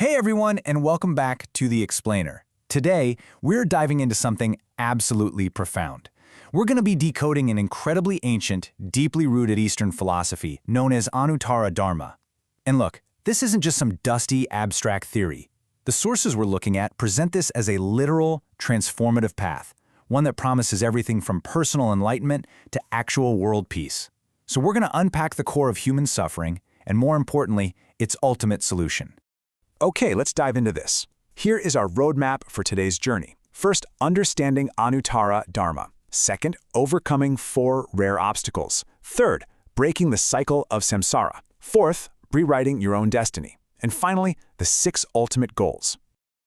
Hey everyone, and welcome back to The Explainer. Today, we're diving into something absolutely profound. We're going to be decoding an incredibly ancient, deeply rooted Eastern philosophy known as Anuttara Dharma. And look, this isn't just some dusty, abstract theory. The sources we're looking at present this as a literal, transformative path, one that promises everything from personal enlightenment to actual world peace. So we're going to unpack the core of human suffering, and more importantly, its ultimate solution. Okay, let's dive into this. Here is our roadmap for today's journey. First, understanding Anuttara Dharma. Second, overcoming 4 rare obstacles. Third, breaking the cycle of samsara. Fourth, rewriting your own destiny. And finally, the 6 ultimate goals.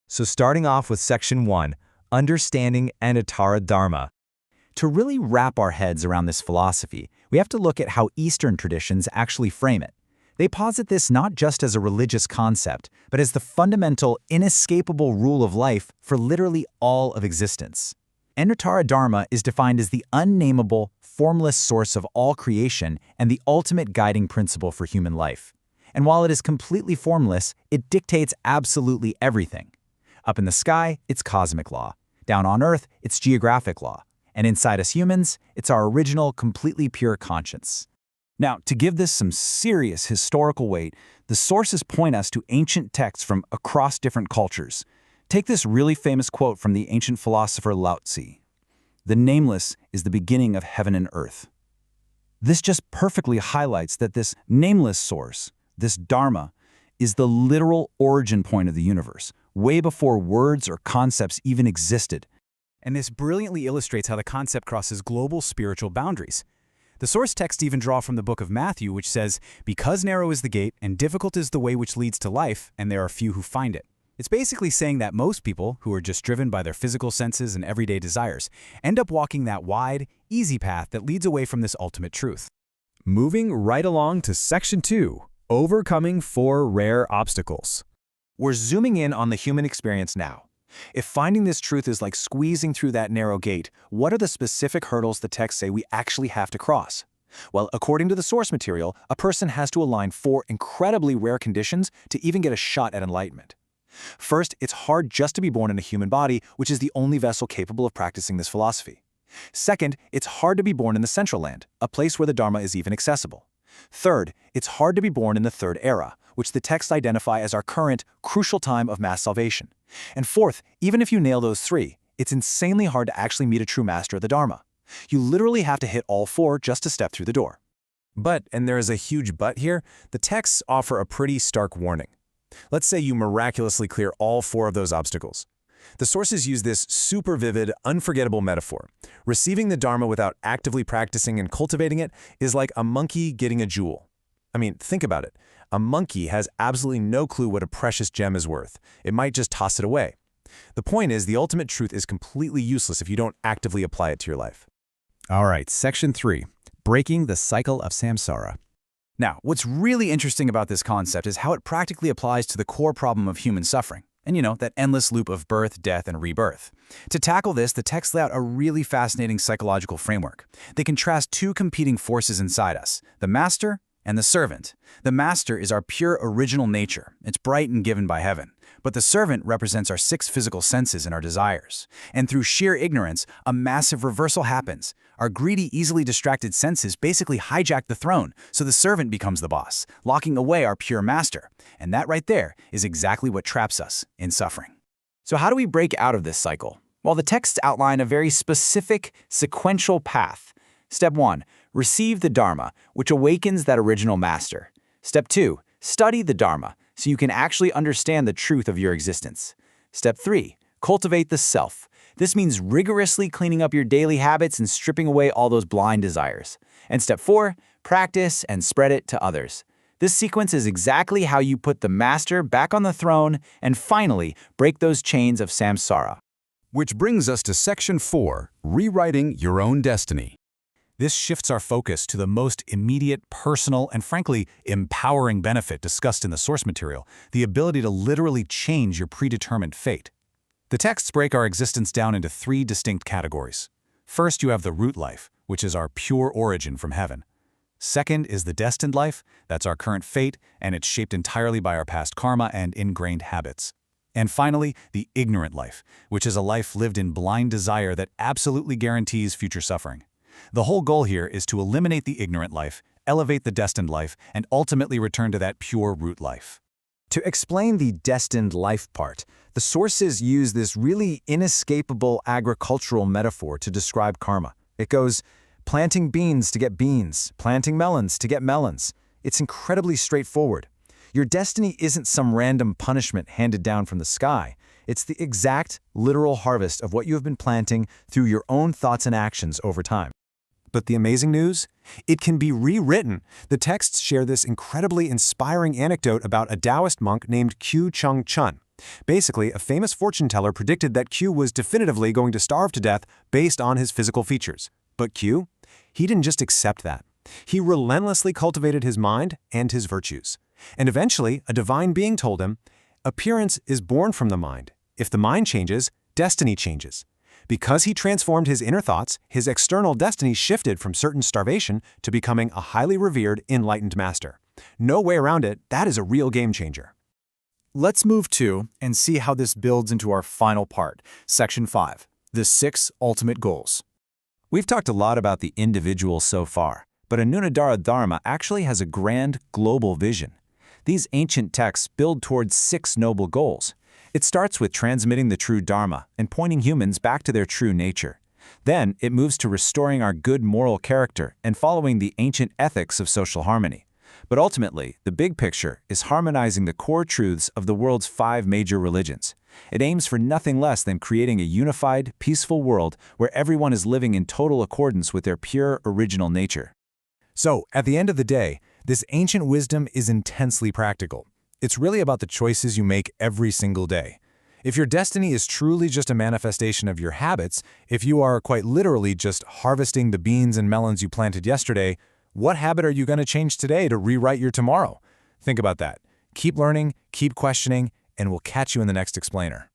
So starting off with Section 1, Understanding Anuttara Dharma. To really wrap our heads around this philosophy, we have to look at how Eastern traditions actually frame it. They posit this not just as a religious concept, but as the fundamental, inescapable rule of life for literally all of existence. Anuttara Dharma is defined as the unnameable, formless source of all creation and the ultimate guiding principle for human life. And while it is completely formless, it dictates absolutely everything. Up in the sky, it's cosmic law. Down on Earth, it's geographic law. And inside us humans, it's our original, completely pure conscience. Now, to give this some serious historical weight, the sources point us to ancient texts from across different cultures. Take this really famous quote from the ancient philosopher Lao Tzu. "The nameless is the beginning of heaven and earth." This just perfectly highlights that this nameless source, this Dharma, is the literal origin point of the universe, way before words or concepts even existed. And this brilliantly illustrates how the concept crosses global spiritual boundaries. The source texts even draw from the book of Matthew, which says, "Because narrow is the gate and difficult is the way which leads to life, and there are few who find it." It's basically saying that most people, who are just driven by their physical senses and everyday desires, end up walking that wide, easy path that leads away from this ultimate truth. Moving right along to Section 2, overcoming 4 rare obstacles. We're zooming in on the human experience now. If finding this truth is like squeezing through that narrow gate, what are the specific hurdles the texts say we actually have to cross? Well, according to the source material, a person has to align 4 incredibly rare conditions to even get a shot at enlightenment. First, it's hard just to be born in a human body, which is the only vessel capable of practicing this philosophy. Second, it's hard to be born in the Central Land, a place where the Dharma is even accessible. Third, it's hard to be born in the Third Era, which the texts identify as our current, crucial time of mass salvation. And fourth, even if you nail those 3, it's insanely hard to actually meet a true master of the Dharma. You literally have to hit all 4 just to step through the door. But, and there is a huge but here, the texts offer a pretty stark warning. Let's say you miraculously clear all 4 of those obstacles. The sources use this super vivid, unforgettable metaphor. Receiving the Dharma without actively practicing and cultivating it is like a monkey getting a jewel. I mean, think about it. A monkey has absolutely no clue what a precious gem is worth. It might just toss it away. The point is, the ultimate truth is completely useless if you don't actively apply it to your life. All right, Section 3, breaking the cycle of samsara. Now, what's really interesting about this concept is how it practically applies to the core problem of human suffering. And that endless loop of birth, death, and rebirth. To tackle this, the texts lay out a really fascinating psychological framework. They contrast 2 competing forces inside us, the master and the servant. The master is our pure original nature. It's bright and given by heaven. But the servant represents our 6 physical senses and our desires. And through sheer ignorance, a massive reversal happens. Our greedy, easily distracted senses basically hijack the throne, so the servant becomes the boss, locking away our pure master. And that right there is exactly what traps us in suffering. So how do we break out of this cycle? Well, the texts outline a very specific, sequential path. Step 1, receive the Dharma, which awakens that original master. Step 2, study the Dharma, so you can actually understand the truth of your existence. Step 3, cultivate the self. This means rigorously cleaning up your daily habits and stripping away all those blind desires. And step 4, practice and spread it to others. This sequence is exactly how you put the master back on the throne and finally break those chains of samsara. Which brings us to Section 4, rewriting your own destiny. This shifts our focus to the most immediate, personal, and frankly, empowering benefit discussed in the source material, the ability to literally change your predetermined fate. The texts break our existence down into 3 distinct categories. First, you have the root life, which is our pure origin from heaven. Second is the destined life. That's our current fate, and it's shaped entirely by our past karma and ingrained habits. And finally, the ignorant life, which is a life lived in blind desire that absolutely guarantees future suffering. The whole goal here is to eliminate the ignorant life, elevate the destined life, and ultimately return to that pure root life. To explain the destined life part, the sources use this really inescapable agricultural metaphor to describe karma. It goes, planting beans to get beans, planting melons to get melons. It's incredibly straightforward. Your destiny isn't some random punishment handed down from the sky. It's the exact, literal harvest of what you have been planting through your own thoughts and actions over time. But the amazing news? It can be rewritten. The texts share this incredibly inspiring anecdote about a Taoist monk named Q Chung Chun. Basically, a famous fortune teller predicted that Q was definitively going to starve to death based on his physical features. But Q? He didn't just accept that. He relentlessly cultivated his mind and his virtues. And eventually, a divine being told him, appearance is born from the mind. If the mind changes, destiny changes. Because he transformed his inner thoughts, his external destiny shifted from certain starvation to becoming a highly revered, enlightened master. No way around it, that is a real game changer. Let's move to and see how this builds into our final part, Section 5, the 6 ultimate goals. We've talked a lot about the individual so far, but Anuttara Dharma actually has a grand, global vision. These ancient texts build towards 6 noble goals. It starts with transmitting the true Dharma and pointing humans back to their true nature. Then it moves to restoring our good moral character and following the ancient ethics of social harmony. But ultimately, the big picture is harmonizing the core truths of the world's 5 major religions. It aims for nothing less than creating a unified, peaceful world where everyone is living in total accordance with their pure, original nature. So, at the end of the day, this ancient wisdom is intensely practical. It's really about the choices you make every single day. If your destiny is truly just a manifestation of your habits, if you are quite literally just harvesting the beans and melons you planted yesterday, what habit are you going to change today to rewrite your tomorrow? Think about that. Keep learning, keep questioning, and we'll catch you in the next explainer.